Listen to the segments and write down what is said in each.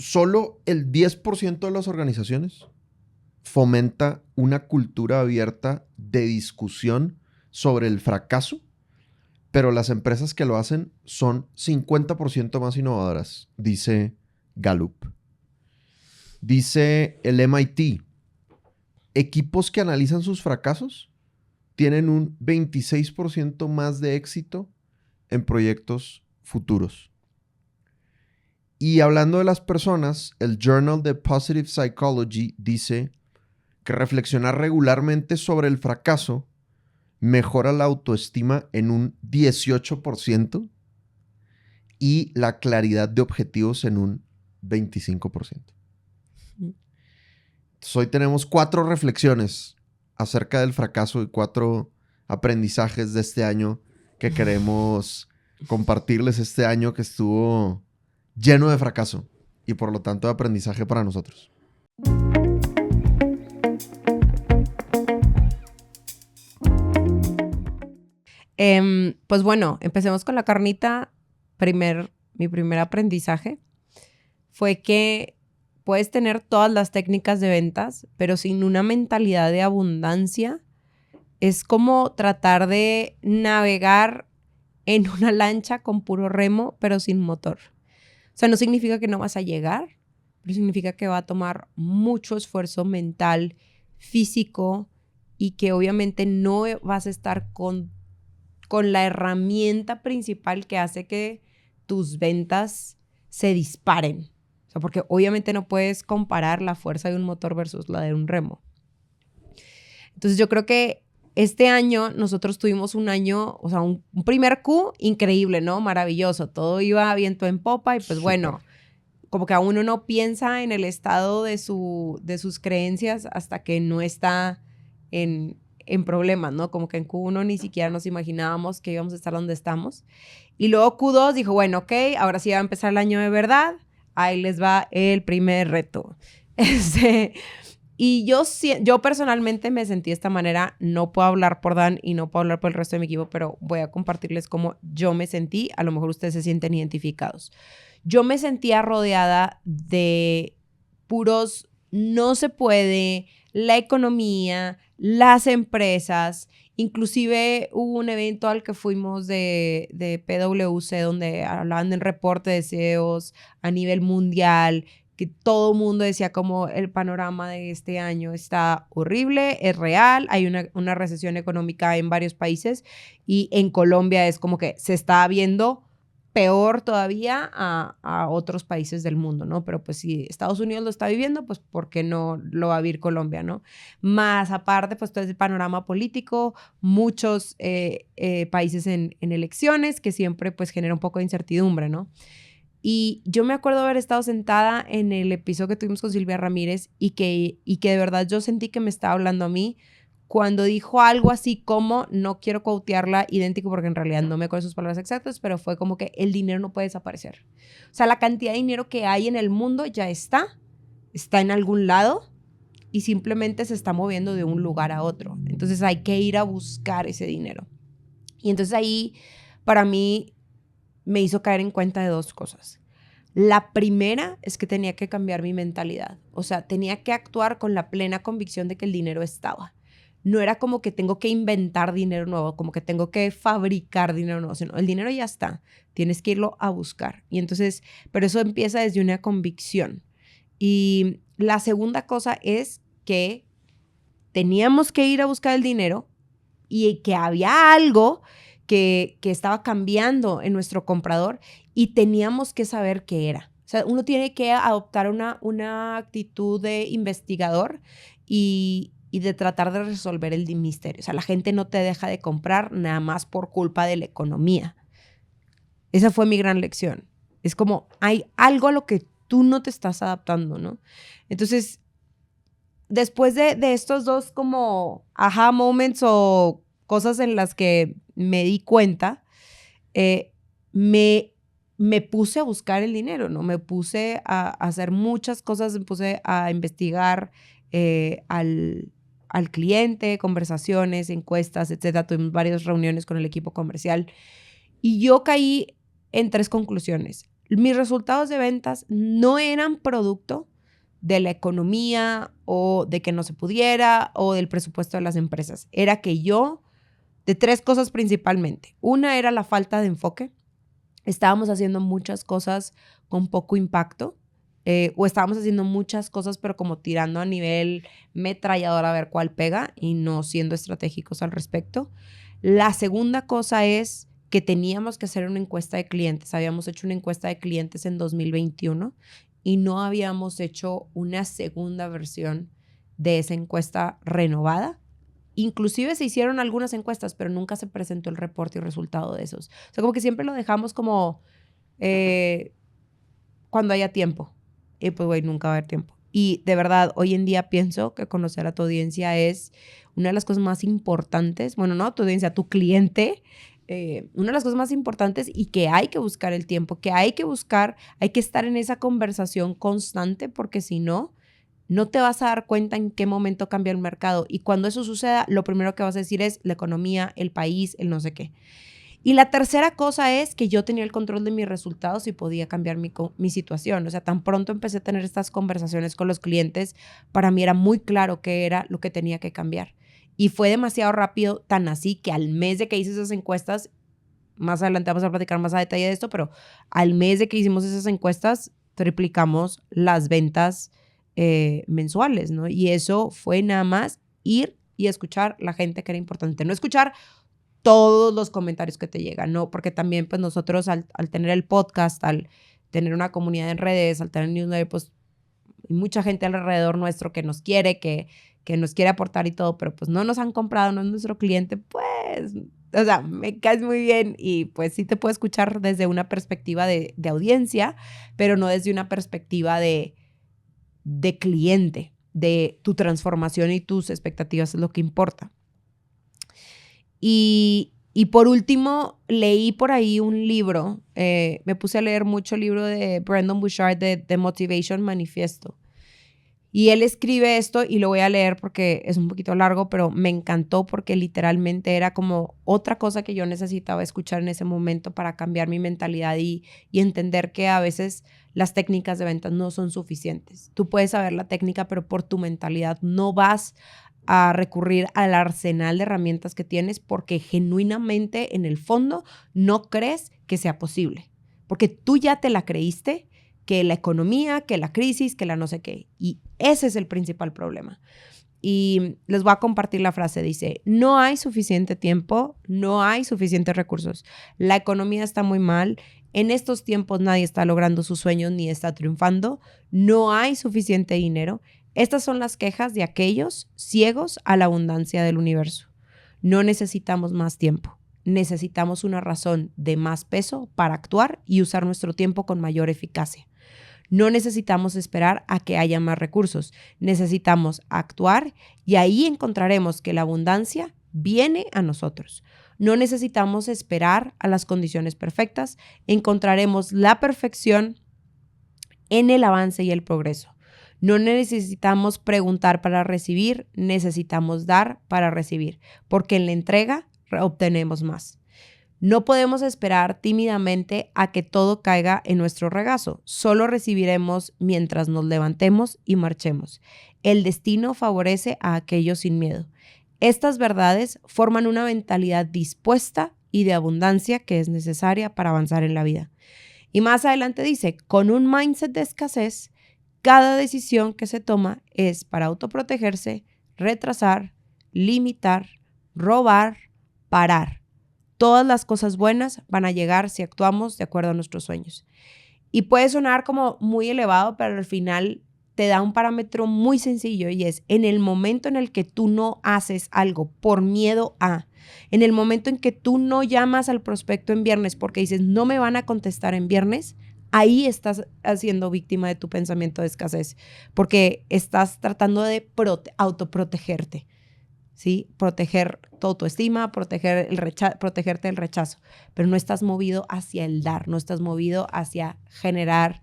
solo el 10% de las organizaciones fomenta una cultura abierta de discusión sobre el fracaso, pero las empresas que lo hacen son 50% más innovadoras, dice Gallup. Dice el MIT, equipos que analizan sus fracasos tienen un 26% más de éxito en proyectos futuros. Y hablando de las personas, el Journal de Positive Psychology dice que reflexionar regularmente sobre el fracaso mejora la autoestima en un 18% y la claridad de objetivos en un 25%. Entonces, hoy tenemos 4 reflexiones acerca del fracaso y 4 aprendizajes de este año que queremos compartirles este año que estuvo lleno de fracaso y por lo tanto de aprendizaje para nosotros. Pues bueno, empecemos con la carnita. Mi primer aprendizaje fue que puedes tener todas las técnicas de ventas, pero sin una mentalidad de abundancia, es como tratar de navegar en una lancha con puro remo, pero sin motor. O sea, no significa que no vas a llegar, pero significa que va a tomar mucho esfuerzo mental, físico, y que obviamente no vas a estar con la herramienta principal que hace que tus ventas se disparen. O sea, porque obviamente no puedes comparar la fuerza de un motor versus la de un remo. Entonces yo creo que este año nosotros tuvimos un año, o sea, un primer Q increíble, ¿no? Maravilloso. Todo iba viento en popa y pues bueno, como que a uno no piensa en el estado de sus creencias hasta que no está en problemas, ¿no? Como que en Q1 ni siquiera nos imaginábamos que íbamos a estar donde estamos. Y luego Q2 dijo, bueno, ok, ahora sí va a empezar el año de verdad. Ahí les va el primer reto. Y yo personalmente me sentí de esta manera. No puedo hablar por Dan y no puedo hablar por el resto de mi equipo, pero voy a compartirles cómo yo me sentí. A lo mejor ustedes se sienten identificados. Yo me sentía rodeada de puros no se puede, la economía, las empresas. Inclusive hubo un evento al que fuimos de PwC donde hablaban del reporte de CEOs a nivel mundial, que todo el mundo decía como el panorama de este año está horrible, es real, hay una recesión económica en varios países y en Colombia es como que se está viendo peor todavía a otros países del mundo, ¿no? Pero pues si Estados Unidos lo está viviendo, pues ¿por qué no lo va a vivir Colombia, no? Más aparte, pues todo el panorama político, muchos países en elecciones que siempre pues genera un poco de incertidumbre, ¿no? Y yo me acuerdo haber estado sentada en el episodio que tuvimos con Silvia Ramírez y que de verdad yo sentí que me estaba hablando a mí cuando dijo algo así como, no quiero quotearla idéntico porque en realidad no me acuerdo sus palabras exactas, pero fue como que el dinero no puede desaparecer. O sea, la cantidad de dinero que hay en el mundo ya está en algún lado y simplemente se está moviendo de un lugar a otro. Entonces hay que ir a buscar ese dinero. Y entonces ahí, para mí, me hizo caer en cuenta de 2 cosas. La primera es que tenía que cambiar mi mentalidad. O sea, tenía que actuar con la plena convicción de que el dinero estaba. No era como que tengo que inventar dinero nuevo, como que tengo que fabricar dinero nuevo, sino el dinero ya está, tienes que irlo a buscar. Y entonces, pero eso empieza desde una convicción. Y la segunda cosa es que teníamos que ir a buscar el dinero y que había algo que estaba cambiando en nuestro comprador y teníamos que saber qué era. O sea, uno tiene que adoptar una actitud de investigador y de tratar de resolver el misterio. O sea, la gente no te deja de comprar nada más por culpa de la economía. Esa fue mi gran lección. Es como hay algo a lo que tú no te estás adaptando, ¿no? Entonces, después de estos 2 como aha moments o cosas en las que me di cuenta, me puse a buscar el dinero, ¿no? Me puse a hacer muchas cosas, me puse a investigar al cliente, conversaciones, encuestas, etcétera. Tuvimos varias reuniones con el equipo comercial y yo caí en 3 conclusiones. mis resultados de ventas no eran producto de la economía o de que no se pudiera o del presupuesto de las empresas. Era que yo, de 3 cosas principalmente. Una era la falta de enfoque. Estábamos haciendo muchas cosas con poco impacto o estábamos haciendo muchas cosas pero como tirando a nivel metralladora a ver cuál pega y no siendo estratégicos al respecto. La segunda cosa es que teníamos que hacer una encuesta de clientes. Habíamos hecho una encuesta de clientes en 2021 y no habíamos hecho una segunda versión de esa encuesta renovada. Inclusive se hicieron algunas encuestas, pero nunca se presentó el reporte y resultado de esos. O sea, como que siempre lo dejamos como cuando haya tiempo. Y pues, güey, nunca va a haber tiempo. Y de verdad, hoy en día pienso que conocer a tu audiencia es una de las cosas más importantes. Bueno, no a tu audiencia, a tu cliente. Una de las cosas más importantes y que hay que buscar el tiempo, que hay que estar en esa conversación constante porque si no, no te vas a dar cuenta en qué momento cambia el mercado. Y cuando eso suceda, lo primero que vas a decir es la economía, el país, el no sé qué. Y la tercera cosa es que yo tenía el control de mis resultados y podía cambiar mi situación. O sea, tan pronto empecé a tener estas conversaciones con los clientes, para mí era muy claro qué era lo que tenía que cambiar. Y fue demasiado rápido, tan así que al mes de que hice esas encuestas, más adelante vamos a platicar más a detalle de esto, pero al mes de que hicimos esas encuestas, triplicamos las ventas mensuales, ¿no? Y eso fue nada más ir y escuchar la gente que era importante. No escuchar todos los comentarios que te llegan, ¿no? Porque también, pues, nosotros al tener el podcast, al tener una comunidad en redes, al tener newsletter, pues, hay mucha gente alrededor nuestro que nos quiere, que nos quiere aportar y todo, pero pues no nos han comprado, no es nuestro cliente, pues, o sea, me caes muy bien y pues sí te puedo escuchar desde una perspectiva de audiencia, pero no desde una perspectiva de cliente, de tu transformación y tus expectativas es lo que importa. Y por último, leí por ahí un libro, me puse a leer mucho el libro de Brendon Burchard de The Motivation Manifesto. Y él escribe esto y lo voy a leer porque es un poquito largo, pero me encantó porque literalmente era como otra cosa que yo necesitaba escuchar en ese momento para cambiar mi mentalidad y entender que a veces las técnicas de ventas no son suficientes. Tú puedes saber la técnica, pero por tu mentalidad no vas a recurrir al arsenal de herramientas que tienes porque genuinamente en el fondo no crees que sea posible. Porque tú ya te la creíste, que la economía, que la crisis, que la no sé qué. Y ese es el principal problema. Y les voy a compartir la frase. Dice, no hay suficiente tiempo, no hay suficientes recursos. La economía está muy mal. En estos tiempos nadie está logrando sus sueños ni está triunfando. No hay suficiente dinero. Estas son las quejas de aquellos ciegos a la abundancia del universo. No necesitamos más tiempo. Necesitamos una razón de más peso para actuar y usar nuestro tiempo con mayor eficacia. No necesitamos esperar a que haya más recursos. Necesitamos actuar y ahí encontraremos que la abundancia viene a nosotros. No necesitamos esperar a las condiciones perfectas. Encontraremos la perfección en el avance y el progreso. No necesitamos preguntar para recibir, necesitamos dar para recibir, porque en la entrega obtenemos más. No podemos esperar tímidamente a que todo caiga en nuestro regazo. Solo recibiremos mientras nos levantemos y marchemos. El destino favorece a aquellos sin miedo. Estas verdades forman una mentalidad dispuesta y de abundancia que es necesaria para avanzar en la vida. Y más adelante dice, con un mindset de escasez, cada decisión que se toma es para autoprotegerse, retrasar, limitar, robar, parar. Todas las cosas buenas van a llegar si actuamos de acuerdo a nuestros sueños. Y puede sonar como muy elevado, pero al final te da un parámetro muy sencillo y es en el momento en el que tú no haces algo por miedo a, en el momento en que tú no llamas al prospecto en viernes porque dices no me van a contestar en viernes, ahí estás siendo víctima de tu pensamiento de escasez porque estás tratando de autoprotegerte. ¿Sí? Proteger tu autoestima, protegerte del rechazo, pero no estás movido hacia el dar, no estás movido hacia generar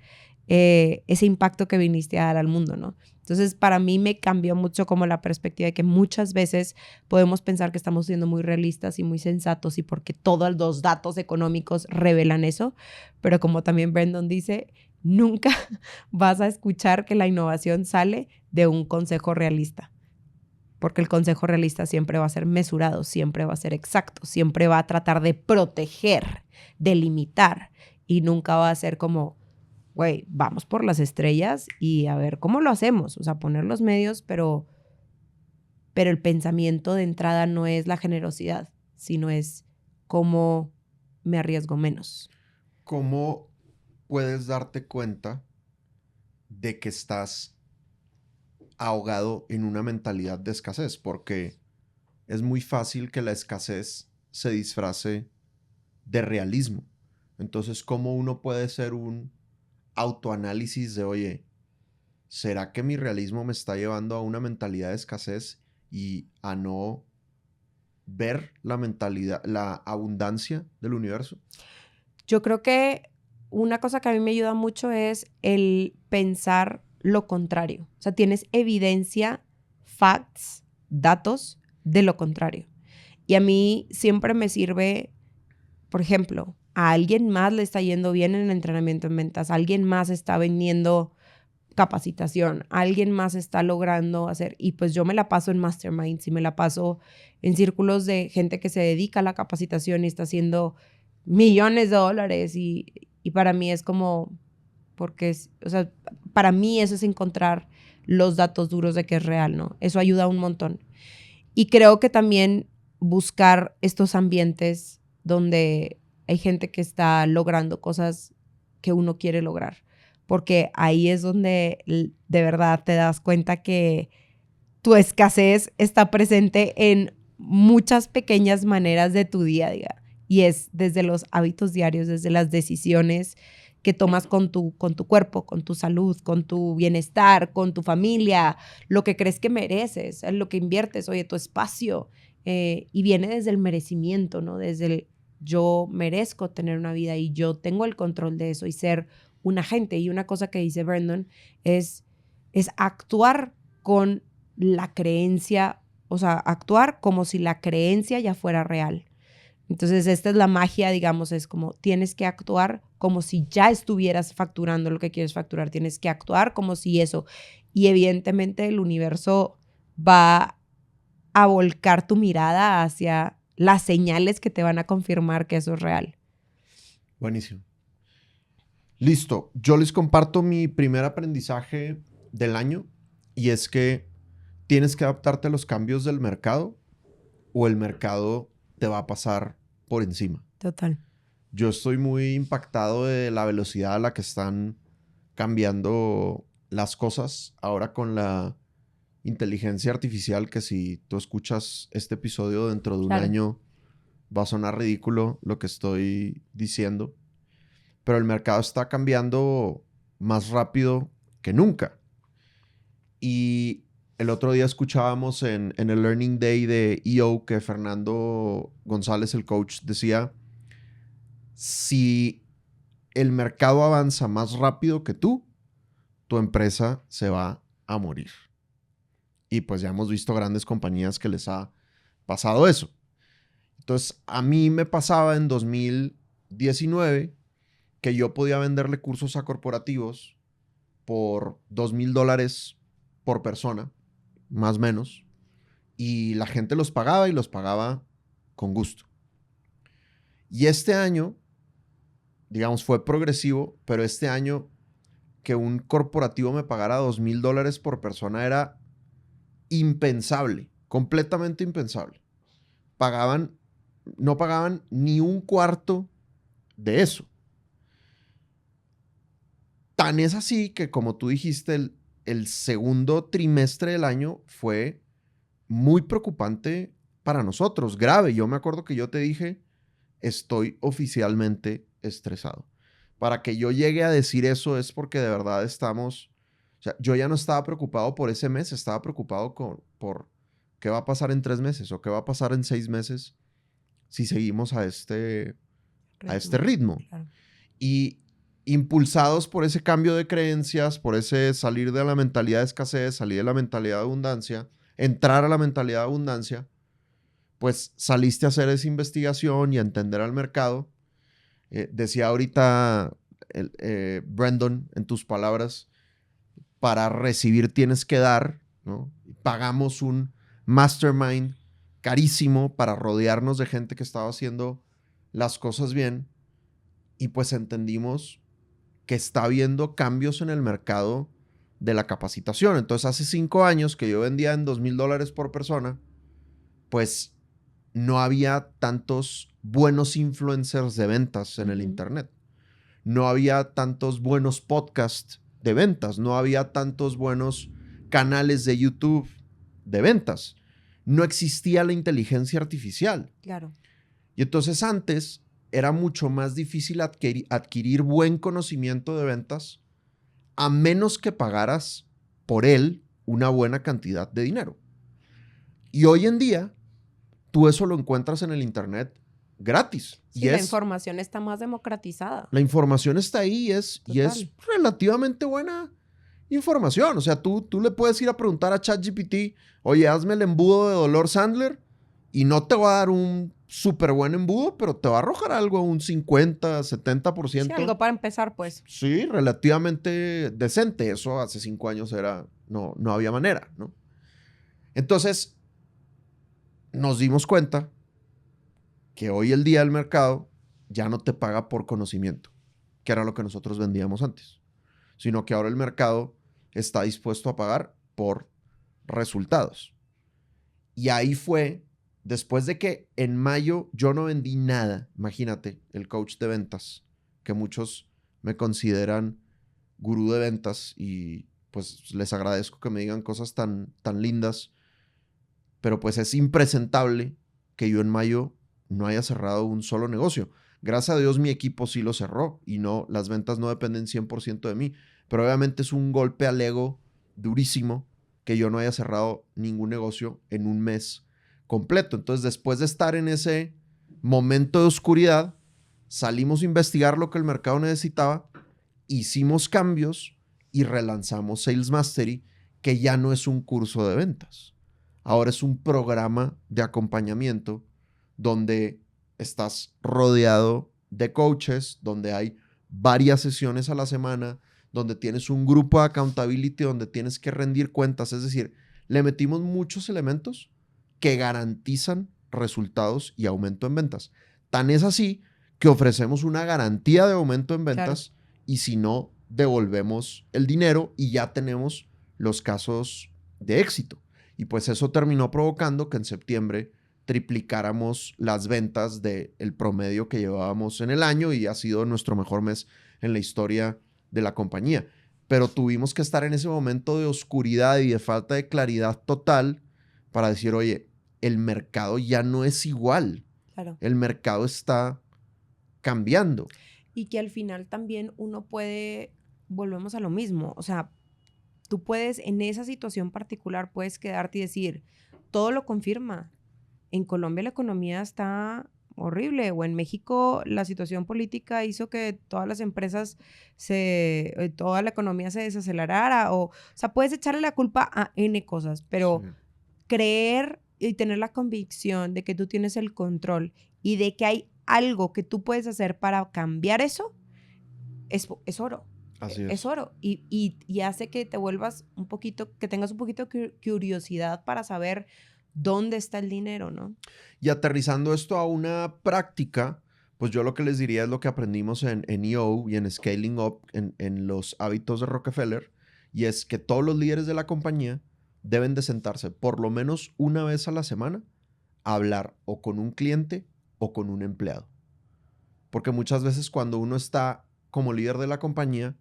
ese impacto que viniste a dar al mundo, ¿no? Entonces, para mí me cambió mucho como la perspectiva de que muchas veces podemos pensar que estamos siendo muy realistas y muy sensatos y porque todos los datos económicos revelan eso, pero como también Brandon dice, nunca vas a escuchar que la innovación sale de un consejo realista, porque el consejo realista siempre va a ser mesurado, siempre va a ser exacto, siempre va a tratar de proteger, de limitar y nunca va a ser como, güey, vamos por las estrellas y a ver cómo lo hacemos. O sea, poner los medios, pero el pensamiento de entrada no es la generosidad, sino es cómo me arriesgo menos. ¿Cómo puedes darte cuenta de que estás ahogado en una mentalidad de escasez? Porque es muy fácil que la escasez se disfrace de realismo. Entonces, ¿cómo uno puede hacer un autoanálisis de, oye, ¿será que mi realismo me está llevando a una mentalidad de escasez y a no ver la mentalidad, la abundancia del universo? Yo creo que una cosa que a mí me ayuda mucho es el pensar lo contrario. O sea, tienes evidencia, facts, datos de lo contrario. Y a mí siempre me sirve, por ejemplo, a alguien más le está yendo bien en el entrenamiento en ventas, a alguien más está vendiendo capacitación, alguien más está logrando hacer, y pues yo me la paso en masterminds y me la paso en círculos de gente que se dedica a la capacitación y está haciendo millones de dólares y para mí es como, porque es, o sea, para mí eso es encontrar los datos duros de que es real, ¿no? Eso ayuda un montón. Y creo que también buscar estos ambientes donde hay gente que está logrando cosas que uno quiere lograr, porque ahí es donde de verdad te das cuenta que tu escasez está presente en muchas pequeñas maneras de tu día a día. Y es desde los hábitos diarios, desde las decisiones que tomas con tu cuerpo, con tu salud, con tu bienestar, con tu familia, lo que crees que mereces, lo que inviertes, oye, tu espacio. Y viene desde el merecimiento, ¿no? Desde el yo merezco tener una vida y yo tengo el control de eso y ser un agente. Y una cosa que dice Brandon es actuar con la creencia, o sea, actuar como si la creencia ya fuera real. Entonces, esta es la magia, digamos, es como tienes que actuar como si ya estuvieras facturando lo que quieres facturar, tienes que actuar como si eso. Y evidentemente el universo va a volcar tu mirada hacia las señales que te van a confirmar que eso es real. Buenísimo. Listo. Yo les comparto mi primer aprendizaje del año y es que tienes que adaptarte a los cambios del mercado o el mercado te va a pasar por encima. Total. Yo estoy muy impactado de la velocidad a la que están cambiando las cosas ahora con la inteligencia artificial, que si tú escuchas este episodio dentro de un año va a sonar ridículo lo que estoy diciendo, pero el mercado está cambiando más rápido que nunca. Y el otro día escuchábamos en el Learning Day de EO que Fernando González, el coach, decía, si el mercado avanza más rápido que tú, tu empresa se va a morir. Y pues ya hemos visto grandes compañías que les ha pasado eso. Entonces, a mí me pasaba en 2019 que yo podía venderle cursos a corporativos por $2,000 por persona, más o menos, y la gente los pagaba y los pagaba con gusto. Y este año, digamos, fue progresivo, pero este año que un corporativo me pagara $2,000 por persona era impensable, completamente impensable. No pagaban ni un cuarto de eso. Tan es así que, como tú dijiste, el segundo trimestre del año fue muy preocupante para nosotros, grave. Yo me acuerdo que yo te dije, estoy oficialmente estresado. Para que yo llegue a decir eso es porque de verdad estamos, o sea, yo ya no estaba preocupado por ese mes, estaba preocupado por qué va a pasar en 3 meses o qué va a pasar en 6 meses si seguimos a este ritmo. Claro. Y impulsados por ese cambio de creencias, por ese salir de la mentalidad de escasez, salir de la mentalidad de abundancia, entrar a la mentalidad de abundancia, pues saliste a hacer esa investigación y a entender al mercado. Decía ahorita Brandon, en tus palabras, para recibir tienes que dar, ¿no? Pagamos un mastermind carísimo para rodearnos de gente que estaba haciendo las cosas bien y pues entendimos que está habiendo cambios en el mercado de la capacitación. Entonces, hace 5 años que yo vendía en $2,000 por persona, pues no había tantos buenos influencers de ventas en el internet. No había tantos buenos podcasts de ventas. No había tantos buenos canales de YouTube de ventas. No existía la inteligencia artificial. Claro. Y entonces antes era mucho más difícil adquirir buen conocimiento de ventas a menos que pagaras por él una buena cantidad de dinero. Y hoy en día, tú eso lo encuentras en el internet gratis. Sí, la información está más democratizada. La información está ahí y es relativamente buena información. O sea, tú le puedes ir a preguntar a ChatGPT, oye, hazme el embudo de Dolor Sandler y no te va a dar un súper buen embudo, pero te va a arrojar algo, un 50, 70%. Sí, algo para empezar, pues. Sí, relativamente decente. Eso hace 5 años no había manera, ¿no? Entonces, nos dimos cuenta que hoy el día el mercado ya no te paga por conocimiento, que era lo que nosotros vendíamos antes, sino que ahora el mercado está dispuesto a pagar por resultados. Y ahí fue, después de que en mayo yo no vendí nada, imagínate, el coach de ventas, que muchos me consideran gurú de ventas y pues les agradezco que me digan cosas tan lindas, pero pues es impresentable que yo en mayo no haya cerrado un solo negocio. Gracias a Dios mi equipo sí lo cerró y no, las ventas no dependen 100% de mí, pero obviamente es un golpe al ego durísimo que yo no haya cerrado ningún negocio en un mes completo. Entonces, después de estar en ese momento de oscuridad, salimos a investigar lo que el mercado necesitaba, hicimos cambios y relanzamos Sales Mastery, que ya no es un curso de ventas. Ahora es un programa de acompañamiento donde estás rodeado de coaches, donde hay varias sesiones a la semana, donde tienes un grupo de accountability, donde tienes que rendir cuentas. Es decir, le metimos muchos elementos que garantizan resultados y aumento en ventas. Tan es así que ofrecemos una garantía de aumento en ventas, claro, y si no, devolvemos el dinero y ya tenemos los casos de éxito. Y pues eso terminó provocando que en septiembre triplicáramos las ventas del promedio que llevábamos en el año y ha sido nuestro mejor mes en la historia de la compañía. Pero tuvimos que estar en ese momento de oscuridad y de falta de claridad total para decir, oye, el mercado ya no es igual. Claro. El mercado está cambiando. Y que al final también uno puede, volvemos a lo mismo, o sea, tú puedes, en esa situación particular, puedes quedarte y decir, todo lo confirma. En Colombia la economía está horrible, o en México la situación política hizo que todas las empresas, toda la economía se desacelerara, o sea, puedes echarle la culpa a N cosas, pero sí, creer y tener la convicción de que tú tienes el control y de que hay algo que tú puedes hacer para cambiar eso, es oro. Así es. Es oro y hace que te vuelvas un poquito, que tengas un poquito de curiosidad para saber dónde está el dinero, ¿no? Y aterrizando esto a una práctica, pues yo lo que les diría es lo que aprendimos en EO y en Scaling Up, en los hábitos de Rockefeller, y es que todos los líderes de la compañía deben de sentarse por lo menos una vez a la semana a hablar o con un cliente o con un empleado. Porque muchas veces cuando uno está como líder de la compañía,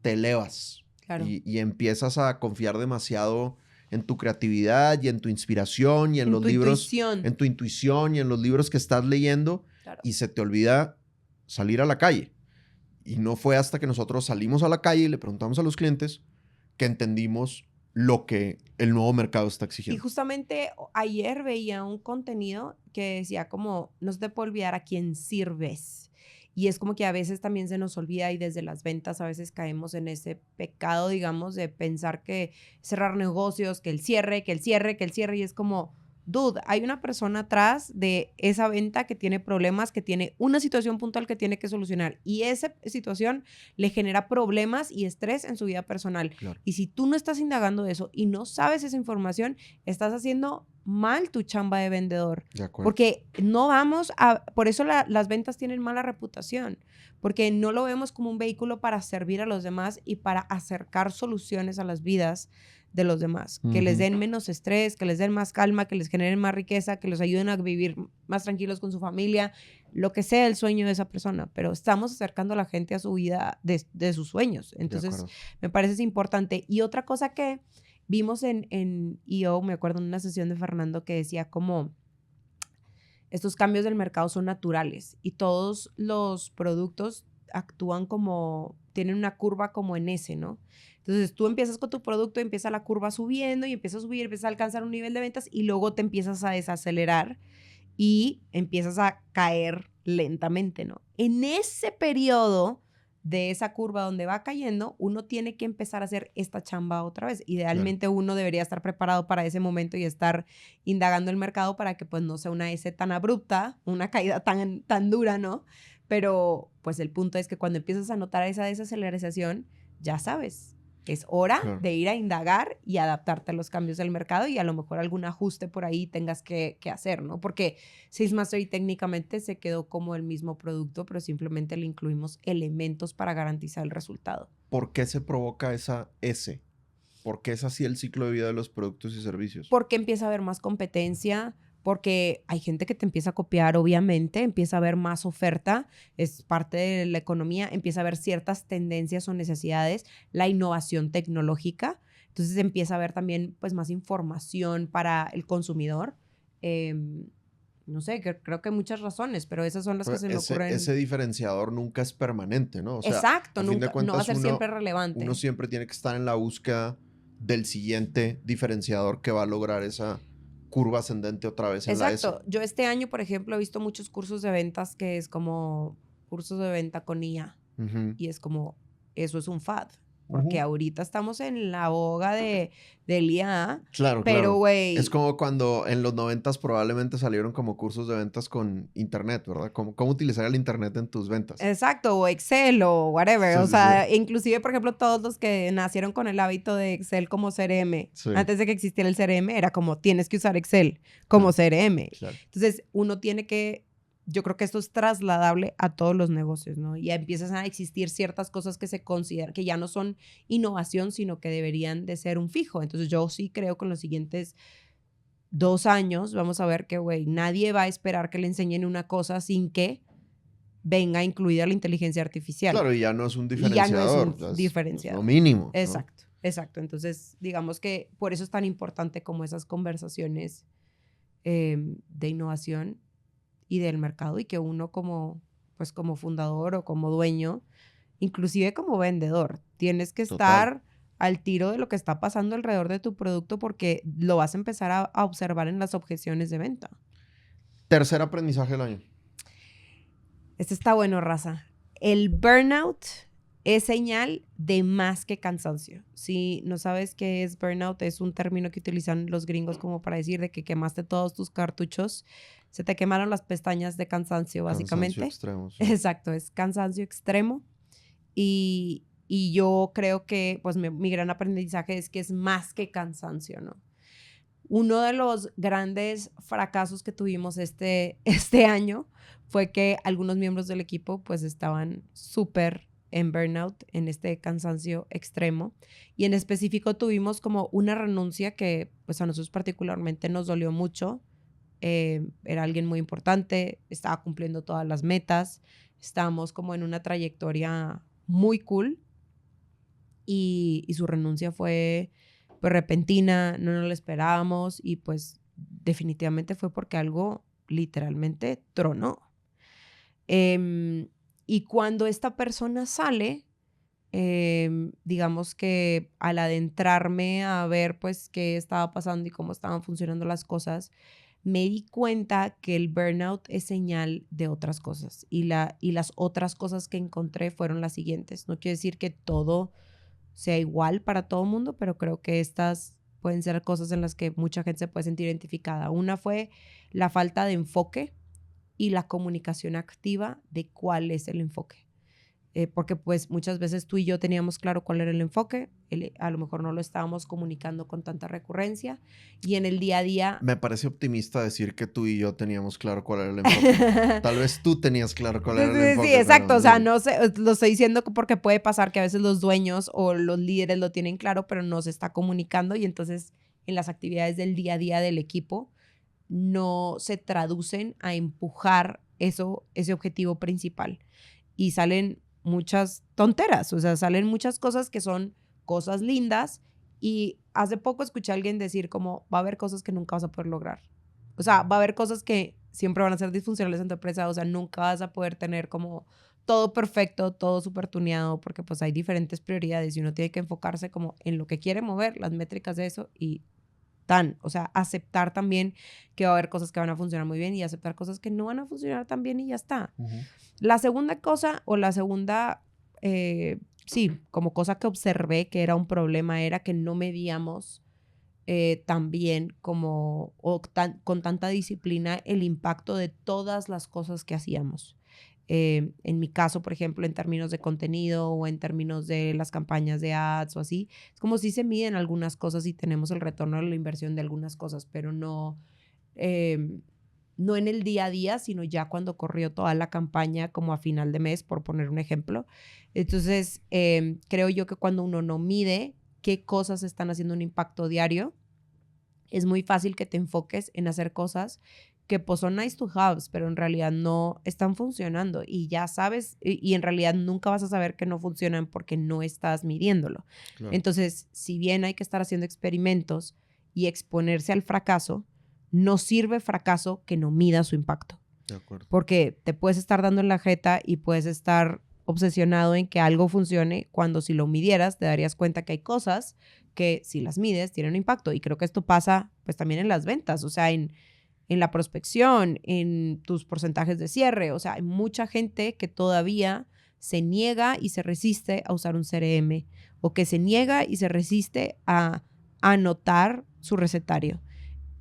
te elevas, claro, y empiezas a confiar demasiado en tu creatividad y en tu inspiración y en los libros, en tu intuición y en los libros que estás leyendo, claro, y se te olvida salir a la calle. Y no fue hasta que nosotros salimos a la calle y le preguntamos a los clientes que entendimos lo que el nuevo mercado está exigiendo. Y justamente ayer veía un contenido que decía como, no se te puede olvidar a quién sirves. Y es como que a veces también se nos olvida y desde las ventas a veces caemos en ese pecado, digamos, de pensar que cerrar negocios, que el cierre, que el cierre, que el cierre. Y es como, dude, hay una persona atrás de esa venta que tiene problemas, que tiene una situación puntual que tiene que solucionar. Y esa situación le genera problemas y estrés en su vida personal. Claro. Y si tú no estás indagando eso y no sabes esa información, estás haciendo mal tu chamba de vendedor. De acuerdo. Porque no vamos a... Por eso las ventas tienen mala reputación. Porque no lo vemos como un vehículo para servir a los demás y para acercar soluciones a las vidas de los demás. Que les den menos estrés, que les den más calma, que les generen más riqueza, que los ayuden a vivir más tranquilos con su familia, lo que sea el sueño de esa persona. Pero estamos acercando a la gente a su vida de sus sueños. Entonces, me parece importante. Y otra cosa que vimos en EO, me acuerdo en una sesión de Fernando que decía como estos cambios del mercado son naturales y todos los productos actúan como, tienen una curva como en S, ¿no? Entonces tú empiezas con tu producto, empieza la curva subiendo y empieza a subir, empieza a alcanzar un nivel de ventas y luego te empiezas a desacelerar y empiezas a caer lentamente, ¿no? En ese periodo de esa curva donde va cayendo, uno tiene que empezar a hacer esta chamba otra vez. Idealmente uno debería estar preparado para ese momento y estar indagando el mercado para que pues no sea una S tan abrupta, una caída tan dura, ¿no? Pero pues el punto es que cuando empiezas a notar esa desaceleración, ya sabes, es hora de ir a indagar y adaptarte a los cambios del mercado y a lo mejor algún ajuste por ahí tengas que hacer, ¿no? Porque Sales Mastery técnicamente se quedó como el mismo producto, pero simplemente le incluimos elementos para garantizar el resultado. ¿Por qué se provoca esa S? ¿Por qué es así el ciclo de vida de los productos y servicios? Porque empieza a haber más competencia, porque hay gente que te empieza a copiar, obviamente, empieza a haber más oferta, es parte de la economía, empieza a haber ciertas tendencias o necesidades, la innovación tecnológica, entonces empieza a haber también pues más información para el consumidor. No sé, creo que hay muchas razones, pero esas son las que se me ocurren. Ese diferenciador nunca es permanente, ¿no? O sea, exacto, a fin de cuentas, no va a ser siempre relevante. Uno siempre tiene que estar en la búsqueda del siguiente diferenciador que va a lograr esa curva ascendente otra vez en la S. Exacto. Yo este año, por ejemplo, he visto muchos cursos de ventas que es como cursos de venta con IA. Y es como, eso es un fad. Porque ahorita estamos en la boga del IA. Claro, pero, güey. Es como cuando en los 90s probablemente salieron como cursos de ventas con internet, ¿verdad? Cómo utilizar el internet en tus ventas. Exacto, o Excel o whatever. O sea, inclusive, por ejemplo, todos los que nacieron con el hábito de Excel como CRM, antes de que existiera el CRM, era como, tienes que usar Excel como CRM. Claro. Entonces, uno tiene que... Yo creo que esto es trasladable a todos los negocios, ¿no? Ya empiezan a existir ciertas cosas que se consideran, que ya no son innovación, sino que deberían de ser un fijo. Entonces, yo sí creo que en los siguientes 2 años vamos a ver que, güey, nadie va a esperar que le enseñen una cosa sin que venga incluida la inteligencia artificial. Claro, y ya no es un diferenciador. Es lo mínimo. Exacto, ¿no? Exacto. Entonces, digamos que por eso es tan importante como esas conversaciones de innovación y del mercado, y que uno como fundador o como dueño, inclusive como vendedor, tienes que estar al tiro de lo que está pasando alrededor de tu producto porque lo vas a empezar a observar en las objeciones de venta. Tercer aprendizaje del año. Este está bueno, raza. El burnout es señal de más que cansancio. Si no sabes qué es burnout, es un término que utilizan los gringos como para decir de que quemaste todos tus cartuchos. Se te quemaron las pestañas de cansancio, básicamente. Cansancio extremo. Sí. Exacto, es cansancio extremo. Y yo creo que, pues, mi gran aprendizaje es que es más que cansancio, ¿no? Uno de los grandes fracasos que tuvimos este año fue que algunos miembros del equipo, pues, estaban súper en burnout, en este cansancio extremo. Y en específico tuvimos como una renuncia que, pues, a nosotros particularmente nos dolió mucho. Era alguien muy importante, estaba cumpliendo todas las metas, estábamos como en una trayectoria muy cool y su renuncia fue pues repentina, no nos lo esperábamos y pues definitivamente fue porque algo literalmente tronó. Y cuando esta persona sale, digamos que al adentrarme a ver pues qué estaba pasando y cómo estaban funcionando las cosas, me di cuenta que el burnout es señal de otras cosas. Y las otras cosas que encontré fueron las siguientes. No quiere decir que todo sea igual para todo el mundo, pero creo que estas pueden ser cosas en las que mucha gente se puede sentir identificada. Una fue la falta de enfoque y la comunicación activa de cuál es el enfoque. Porque pues muchas veces tú y yo teníamos claro cuál era el enfoque, a lo mejor no lo estábamos comunicando con tanta recurrencia y en el día a día... Me parece optimista decir que tú y yo teníamos claro cuál era el enfoque. Tal vez tú tenías claro cuál era el enfoque. Sí, exacto, pero... o sea, no sé, lo estoy diciendo porque puede pasar que a veces los dueños o los líderes lo tienen claro, pero no se está comunicando y entonces en las actividades del día a día del equipo no se traducen a empujar ese objetivo principal y salen muchas tonteras, o sea, salen muchas cosas que son cosas lindas y hace poco escuché a alguien decir como va a haber cosas que nunca vas a poder lograr. O sea, va a haber cosas que siempre van a ser disfuncionales en tu empresa, o sea, nunca vas a poder tener como todo perfecto, todo súper tuneado, porque pues hay diferentes prioridades y uno tiene que enfocarse como en lo que quiere mover, las métricas de eso y o sea, aceptar también que va a haber cosas que van a funcionar muy bien y aceptar cosas que no van a funcionar tan bien y ya está. La segunda cosa o la segunda, sí, como cosa que observé que era un problema era que no medíamos tan bien como con tanta disciplina el impacto de todas las cosas que hacíamos. En mi caso, por ejemplo, en términos de contenido o en términos de las campañas de ads o así, es como si se miden algunas cosas y tenemos el retorno de la inversión de algunas cosas, pero no en el día a día, sino ya cuando corrió toda la campaña como a final de mes, por poner un ejemplo. Entonces, creo yo que cuando uno no mide qué cosas están haciendo un impacto diario, es muy fácil que te enfoques en hacer cosas que pues son nice to have, pero en realidad no están funcionando y ya sabes, y en realidad nunca vas a saber que no funcionan porque no estás midiéndolo. Claro. Entonces, si bien hay que estar haciendo experimentos y exponerse al fracaso, no sirve fracaso que no mida su impacto. De acuerdo. Porque te puedes estar dando en la jeta y puedes estar obsesionado en que algo funcione cuando si lo midieras te darías cuenta que hay cosas que si las mides tienen un impacto. Y creo que esto pasa pues también en las ventas, o sea, en la prospección, en tus porcentajes de cierre. O sea, hay mucha gente que todavía se niega y se resiste a usar un CRM o que se niega y se resiste a anotar su recetario.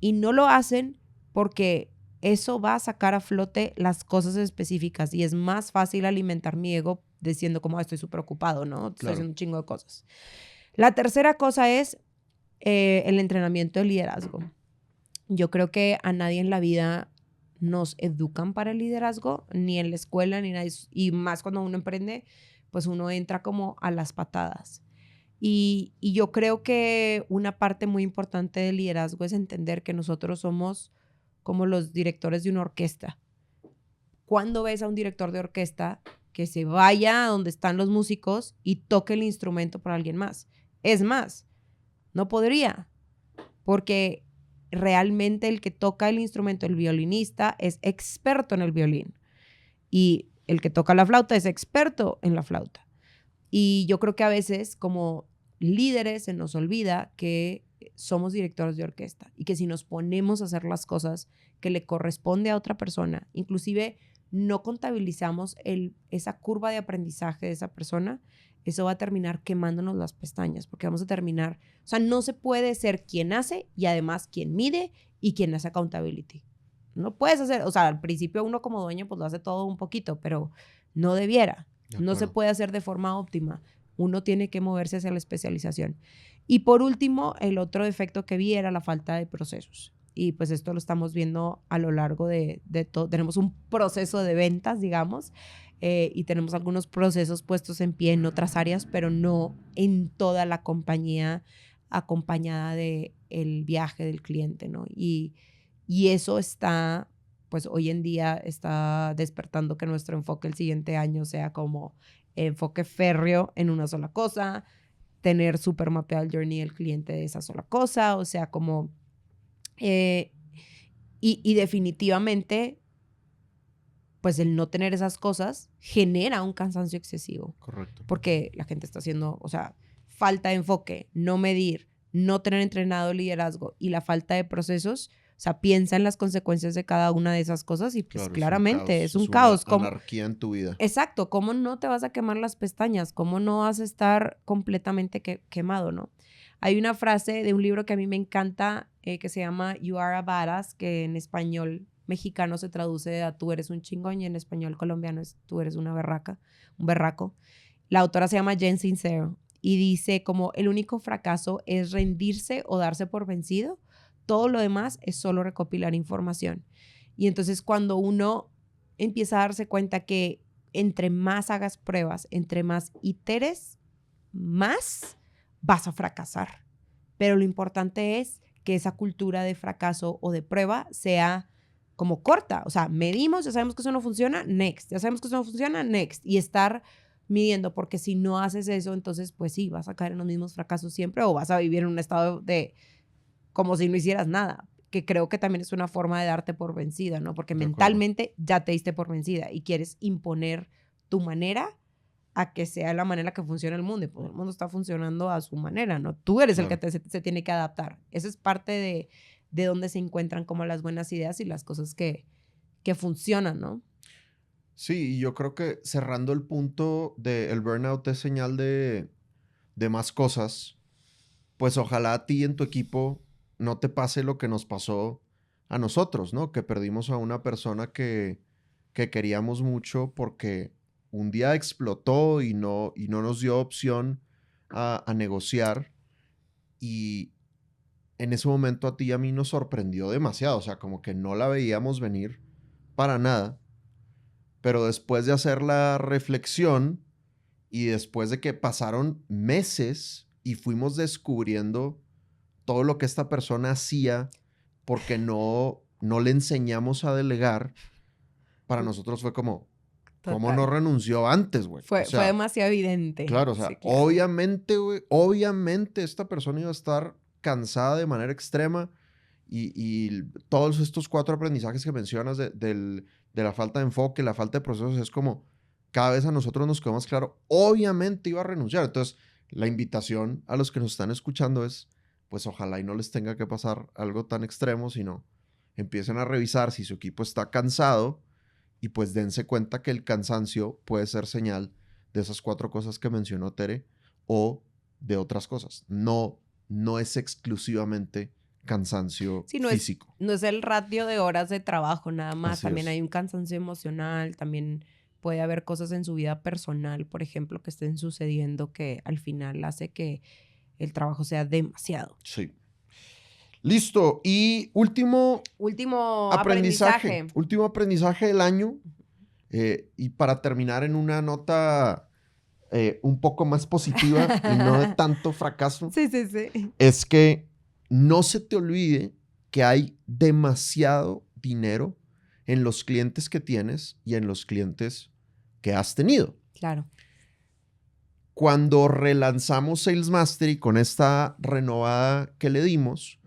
Y no lo hacen porque eso va a sacar a flote las cosas específicas y es más fácil alimentar mi ego diciendo como estoy súper ocupado, ¿no? Estoy haciendo un chingo de cosas. La tercera cosa es el entrenamiento de liderazgo. Yo creo que a nadie en la vida nos educan para el liderazgo, ni en la escuela, ni nadie. Y más cuando uno emprende, pues uno entra como a las patadas. Y yo creo que una parte muy importante del liderazgo es entender que nosotros somos como los directores de una orquesta. ¿Cuándo ves a un director de orquesta que se vaya a donde están los músicos y toque el instrumento para alguien más? Es más, no podría, porque realmente el que toca el instrumento, el violinista, es experto en el violín. Y el que toca la flauta es experto en la flauta. Y yo creo que a veces como líderes se nos olvida que somos directores de orquesta y que si nos ponemos a hacer las cosas que le corresponde a otra persona, inclusive no contabilizamos esa curva de aprendizaje de esa persona, eso va a terminar quemándonos las pestañas, porque vamos a terminar, o sea, no se puede ser quien hace y además quien mide y quien hace accountability. No puedes hacer, o sea, al principio uno como dueño pues lo hace todo un poquito, pero no debiera. No se puede hacer de forma óptima. Uno tiene que moverse hacia la especialización. Y por último, el otro defecto que vi era la falta de procesos. Y pues esto lo estamos viendo a lo largo de todo. Tenemos un proceso de ventas, digamos, y tenemos algunos procesos puestos en pie en otras áreas, pero no en toda la compañía acompañada del viaje del cliente, ¿no? Y eso está, pues hoy en día está despertando que nuestro enfoque el siguiente año sea como enfoque férreo en una sola cosa, tener súper mapeado el journey del cliente de esa sola cosa, o sea, como... y definitivamente, pues el no tener esas cosas genera un cansancio excesivo. Correcto. Porque la gente está haciendo, o sea, falta de enfoque, no medir, no tener entrenado liderazgo y la falta de procesos, O sea, piensa en las consecuencias de cada una de esas cosas y pues Claro, claramente es un una caos. anarquía en tu vida. Exacto, ¿cómo no te vas a quemar las pestañas? ¿Cómo no vas a estar completamente quemado, no? Hay una frase de un libro que a mí me encanta que se llama You Are a Badass, que en español mexicano se traduce a tú eres un chingón y en español colombiano es tú eres una berraca, un berraco. La autora se llama Jen Sincero y dice como el único fracaso es rendirse o darse por vencido. Todo lo demás es solo recopilar información. Y entonces cuando uno empieza a darse cuenta que entre más hagas pruebas, entre más iteres, más vas a fracasar. Pero lo importante es que esa cultura de fracaso o de prueba sea como corta. O sea, medimos, ya sabemos que eso no funciona, next. Ya sabemos que eso no funciona, next. Y estar midiendo, porque si no haces eso, entonces pues sí, vas a caer en los mismos fracasos siempre o vas a vivir en un estado de como si no hicieras nada, que creo que también es una forma de darte por vencida, ¿no? Porque mentalmente ya te diste por vencida y quieres imponer tu manera a que sea la manera que funciona el mundo. Y pues el mundo está funcionando a su manera, ¿no? Tú eres el que se tiene que adaptar. Eso es parte de donde se encuentran como las buenas ideas y las cosas que funcionan, ¿no? Sí, y yo creo que cerrando el punto de el burnout es señal de más cosas, pues ojalá a ti y en tu equipo no te pase lo que nos pasó a nosotros, ¿no? Que perdimos a una persona que queríamos mucho porque un día explotó y no nos dio opción a negociar y en ese momento a ti y a mí nos sorprendió demasiado, o sea, como que no la veíamos venir para nada, pero después de hacer la reflexión y después de que pasaron meses y fuimos descubriendo todo lo que esta persona hacía porque no le enseñamos a delegar, para nosotros fue como, ¿cómo no renunció antes, güey? Fue O sea, demasiado evidente. claro, o sea, Sí, claro. obviamente, güey, obviamente esta persona iba a estar cansada de manera extrema y todos estos 4 aprendizajes que mencionas de la falta de enfoque, la falta de procesos, es como cada vez a nosotros nos quedó más claro, obviamente iba a renunciar. Entonces, la invitación a los que nos están escuchando es, pues ojalá y no les tenga que pasar algo tan extremo, sino empiecen a revisar si su equipo está cansado y pues dense cuenta que el cansancio puede ser señal de esas 4 cosas que mencionó Tere o de otras cosas. No es exclusivamente cansancio sí, físico. No es el ratio de horas de trabajo nada más, Así también es. hay un cansancio emocional, también puede haber cosas en su vida personal, por ejemplo, que estén sucediendo que al final hace que el trabajo sea demasiado. Sí. Listo. Y último aprendizaje. Último aprendizaje del año. Y para terminar en una nota un poco más positiva y no de tanto fracaso, Sí, sí, sí. es que no se te olvide que hay demasiado dinero en los clientes que tienes y en los clientes que has tenido. Claro. Cuando relanzamos Sales Mastery con esta renovada que le dimos,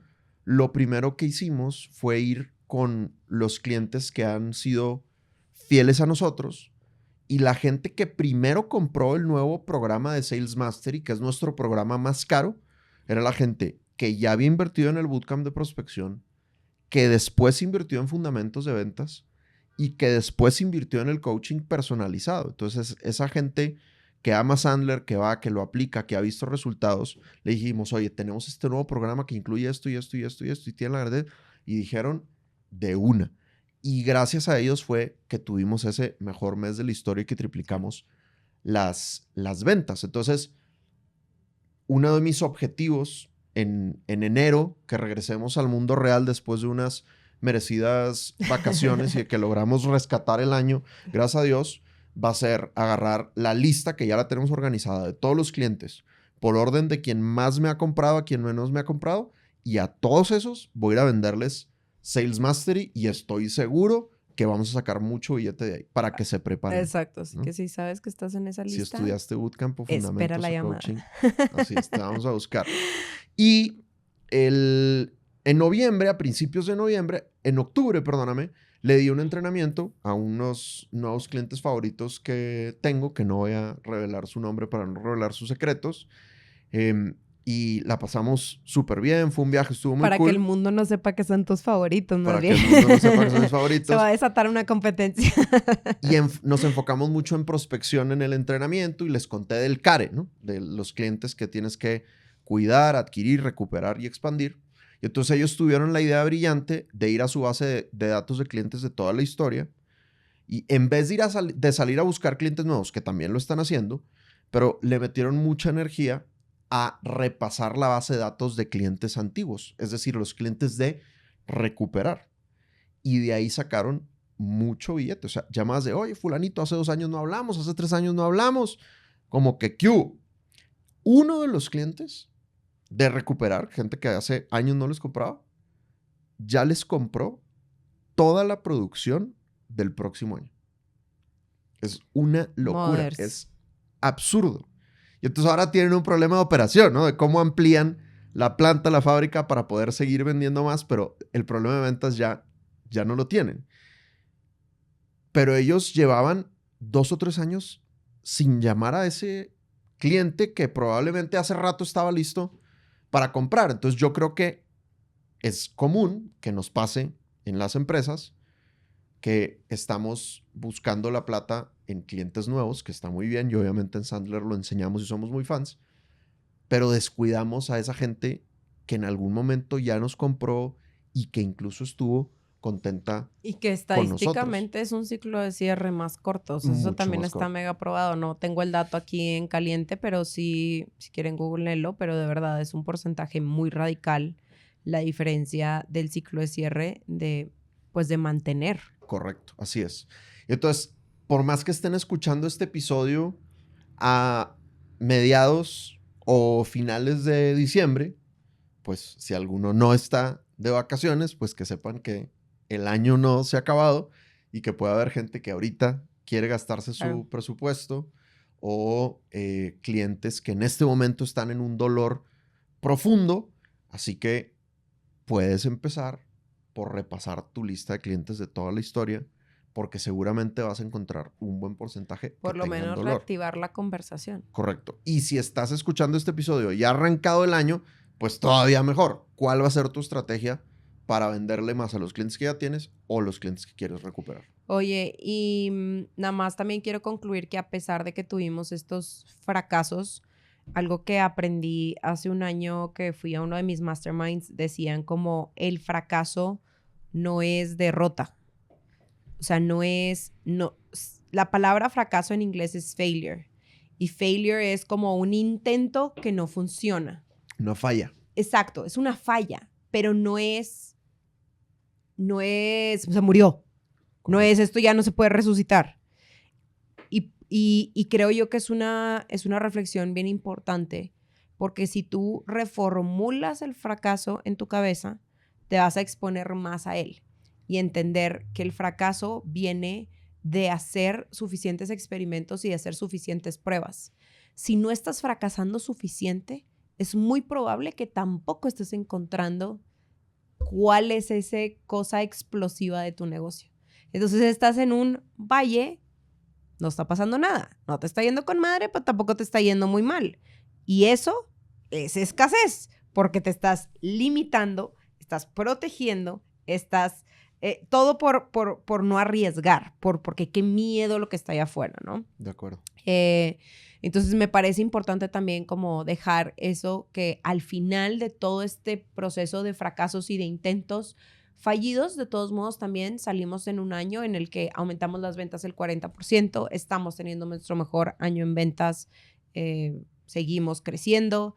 lo primero que hicimos fue ir con los clientes que han sido fieles a nosotros y la gente que primero compró el nuevo programa de Sales Mastery, que es nuestro programa más caro, era la gente que ya había invertido en el bootcamp de prospección, que después invirtió en fundamentos de ventas y que después invirtió en el coaching personalizado. Entonces, esa gente que ama Sandler, que va, que lo aplica, que ha visto resultados, le dijimos, oye, tenemos este nuevo programa que incluye esto y esto y esto y esto, y tiene la verdad. Y dijeron, de una. Y gracias a ellos fue que tuvimos ese mejor mes de la historia y que triplicamos las ventas. Entonces, uno de mis objetivos en enero, que regresemos al mundo real después de unas merecidas vacaciones y de que logramos rescatar el año, gracias a Dios, va a ser agarrar la lista que ya la tenemos organizada de todos los clientes por orden de quien más me ha comprado a quien menos me ha comprado y a todos esos voy a ir a venderles Sales Mastery y estoy seguro que vamos a sacar mucho billete de ahí para que se preparen. Exacto, así ¿no? que si sabes que estás en esa lista. Si estudiaste bootcamp o espera fundamentos la o llamada. coaching, así es, te vamos a buscar. Y en noviembre, a principios de noviembre, en octubre, perdóname, le di un entrenamiento a unos nuevos clientes favoritos que tengo, que no voy a revelar su nombre para no revelar sus secretos. Y la pasamos súper bien, fue un viaje, estuvo muy Para cool. que el mundo no sepa que son tus favoritos, más Para bien. que el mundo no sepa que son mis favoritos. Se va a desatar una competencia. Y nos enfocamos mucho en prospección en el entrenamiento y les conté del CARE, ¿no? De los clientes que tienes que cuidar, adquirir, recuperar y expandir. Y entonces ellos tuvieron la idea brillante de ir a su base de datos de clientes de toda la historia y en vez de ir de salir a buscar clientes nuevos, que también lo están haciendo, pero le metieron mucha energía a repasar la base de datos de clientes antiguos, es decir, los clientes de recuperar. Y de ahí sacaron mucho billete. O sea, llamadas de, oye, fulanito, hace 2 años no hablamos, hace 3 años no hablamos. Como que, ¿qué? Uno de los clientes de recuperar, gente que hace años no les compraba, ya les compró toda la producción del próximo año. Es una locura. Moders. Es absurdo. Y entonces ahora tienen un problema de operación, ¿no? De cómo amplían la planta, la fábrica para poder seguir vendiendo más, pero el problema de ventas ya no lo tienen. Pero ellos llevaban 2 o 3 años sin llamar a ese cliente que probablemente hace rato estaba listo para comprar. Entonces yo creo que es común que nos pase en las empresas que estamos buscando la plata en clientes nuevos, que está muy bien, y obviamente en Sandler lo enseñamos y somos muy fans, pero descuidamos a esa gente que en algún momento ya nos compró y que incluso estuvo contenta. Y que estadísticamente es un ciclo de cierre más corto. O sea, eso Mucho también más está corto. mega probado. No tengo el dato aquí en caliente, pero sí, si quieren googleenlo, pero de verdad es un porcentaje muy radical la diferencia del ciclo de cierre de mantener. Correcto, así es. Entonces, por más que estén escuchando este episodio a mediados o finales de diciembre, pues si alguno no está de vacaciones, pues que sepan que el año no se ha acabado y que puede haber gente que ahorita quiere gastarse su presupuesto o clientes que en este momento están en un dolor profundo. Así que puedes empezar por repasar tu lista de clientes de toda la historia, porque seguramente vas a encontrar un buen porcentaje Por que lo tengan menos dolor. reactivar la conversación. Correcto. Y si estás escuchando este episodio y ha arrancado el año, pues todavía mejor. ¿Cuál va a ser tu estrategia para venderle más a los clientes que ya tienes o los clientes que quieres recuperar? Oye, y nada más también quiero concluir que a pesar de que tuvimos estos fracasos, algo que aprendí hace un año que fui a uno de mis masterminds, decían como el fracaso no es derrota. O sea, la palabra fracaso en inglés es failure. Y failure es como un intento que no funciona. No falla. Exacto, es una falla, pero no es, o sea, murió. No es, esto ya no se puede resucitar. Y creo yo que es una reflexión bien importante, porque si tú reformulas el fracaso en tu cabeza, te vas a exponer más a él y entender que el fracaso viene de hacer suficientes experimentos y de hacer suficientes pruebas. Si no estás fracasando suficiente, es muy probable que tampoco estés encontrando cuál es esa cosa explosiva de tu negocio. Entonces estás en un valle, no está pasando nada, no te está yendo con madre, pero tampoco te está yendo muy mal. Y eso es escasez, porque te estás limitando, estás protegiendo, estás todo por no arriesgar, porque qué miedo lo que está allá afuera, ¿no? De acuerdo. Entonces me parece importante también como dejar eso, que al final de todo este proceso de fracasos y de intentos fallidos, de todos modos también salimos en un año en el que aumentamos las ventas el 40%, estamos teniendo nuestro mejor año en ventas, seguimos creciendo,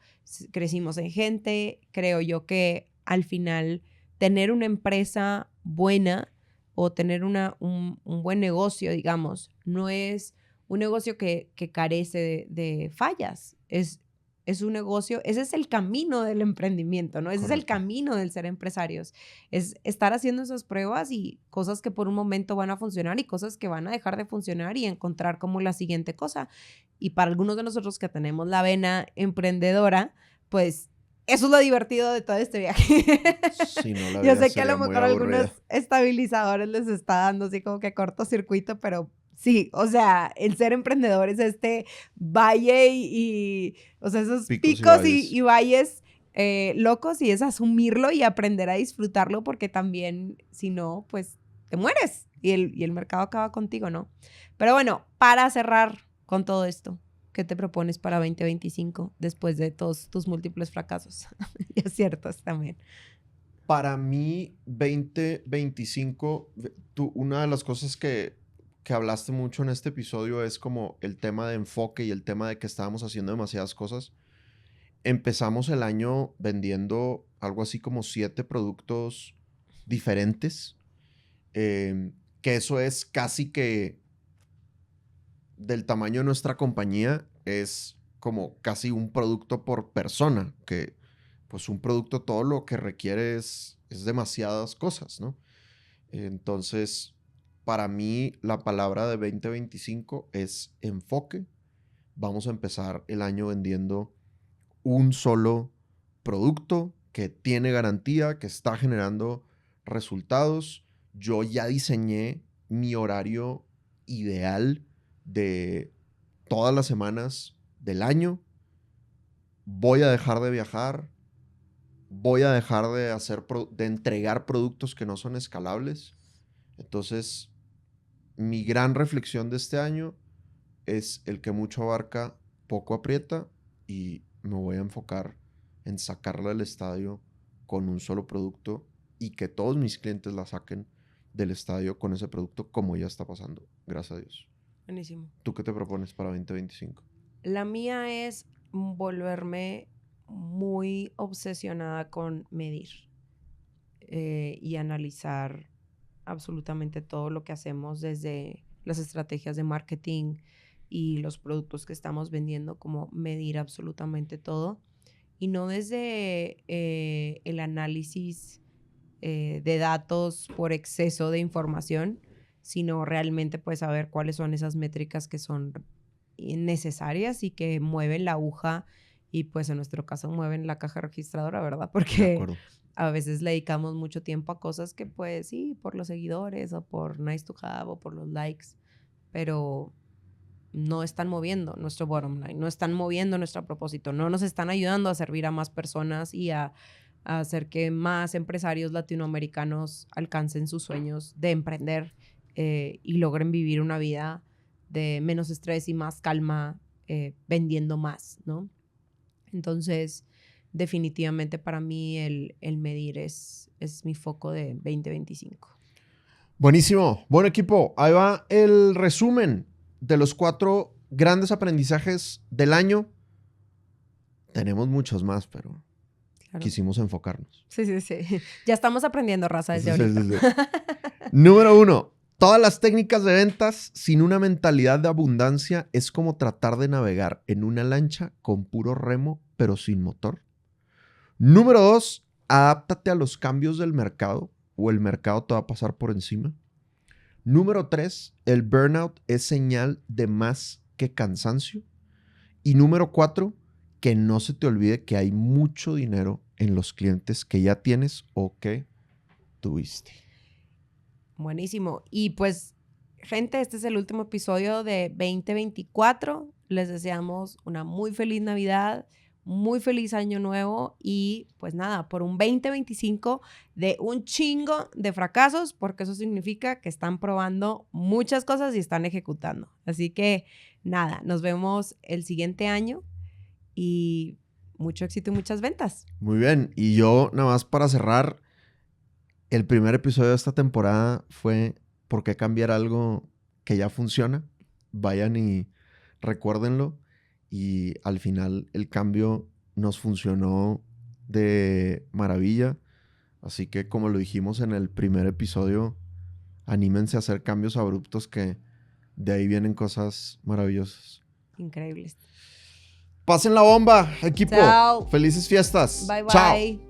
crecimos en gente. Creo yo que al final tener una empresa buena o tener un buen negocio, digamos, no es un negocio que carece de fallas. Es un negocio, ese es el camino del emprendimiento, ¿no? Ese es el camino del ser empresarios. Es estar haciendo esas pruebas y cosas que por un momento van a funcionar y cosas que van a dejar de funcionar y encontrar como la siguiente cosa. Y para algunos de nosotros que tenemos la vena emprendedora, pues eso es lo divertido de todo este viaje. Sí, no, la Yo vida sé que a lo sería muy mejor aburrida. algunos estabilizadores les está dando así como que cortocircuito, pero Sí, o sea, el ser emprendedor es valle o sea, esos picos y valles locos, y es asumirlo y aprender a disfrutarlo, porque también, si no, pues te mueres y el mercado acaba contigo, ¿no? Pero bueno, para cerrar con todo esto, ¿qué te propones para 2025 después de todos tus múltiples fracasos? Y aciertos también. Para mí, 2025, una de las cosas que hablaste mucho en este episodio es como el tema de enfoque y el tema de que estábamos haciendo demasiadas cosas. Empezamos el año vendiendo algo así como 7 productos diferentes, que eso es casi que del tamaño de nuestra compañía, es como casi un producto por persona, que pues un producto todo lo que requiere es demasiadas cosas, ¿no? Entonces, para mí la palabra de 2025 es enfoque. Vamos a empezar el año vendiendo un solo producto que tiene garantía, que está generando resultados. Yo ya diseñé mi horario ideal de todas las semanas del año. Voy a dejar de viajar. Voy a dejar de entregar productos que no son escalables. Entonces, mi gran reflexión de este año es el que mucho abarca, poco aprieta, y me voy a enfocar en sacarla del estadio con un solo producto y que todos mis clientes la saquen del estadio con ese producto, como ya está pasando, gracias a Dios. Buenísimo. ¿Tú qué te propones para 2025? La mía es volverme muy obsesionada con medir y analizar absolutamente todo lo que hacemos, desde las estrategias de marketing y los productos que estamos vendiendo, como medir absolutamente todo, y no desde el análisis de datos por exceso de información, sino realmente pues saber cuáles son esas métricas que son necesarias y que mueven la aguja, y pues en nuestro caso mueven la caja registradora, ¿verdad? Porque a veces le dedicamos mucho tiempo a cosas que pues sí, por los seguidores o por nice to have o por los likes, pero no están moviendo nuestro bottom line, no están moviendo nuestro propósito, no nos están ayudando a servir a más personas y a hacer que más empresarios latinoamericanos alcancen sus sueños de emprender y logren vivir una vida de menos estrés y más calma, vendiendo más, ¿no? Entonces, definitivamente para mí el medir es mi foco de 2025. Buenísimo. Bueno, equipo, ahí va el resumen de los 4 grandes aprendizajes del año. Tenemos muchos más, pero quisimos enfocarnos. Sí. Ya estamos aprendiendo, raza, desde ahorita. Sí. Número 1. Todas las técnicas de ventas sin una mentalidad de abundancia es como tratar de navegar en una lancha con puro remo, pero sin motor. Número 2. Adáptate a los cambios del mercado o el mercado te va a pasar por encima. Número 3. El burnout es señal de más que cansancio. Y número 4. Que no se te olvide que hay mucho dinero en los clientes que ya tienes o que tuviste. Buenísimo. Y pues, gente, este es el último episodio de 2024. Les deseamos una muy feliz Navidad, muy feliz Año Nuevo y pues nada, por un 2025 de un chingo de fracasos, porque eso significa que están probando muchas cosas y están ejecutando. Así que nada, nos vemos el siguiente año y mucho éxito y muchas ventas. Muy bien. Y yo, nada más para cerrar, el primer episodio de esta temporada fue ¿por qué cambiar algo que ya funciona? Vayan y recuérdenlo. Y al final el cambio nos funcionó de maravilla. Así que como lo dijimos en el primer episodio, anímense a hacer cambios abruptos, que de ahí vienen cosas maravillosas. Increíbles. Pasen la bomba, equipo. Chao. Felices fiestas. Bye, bye. Chao.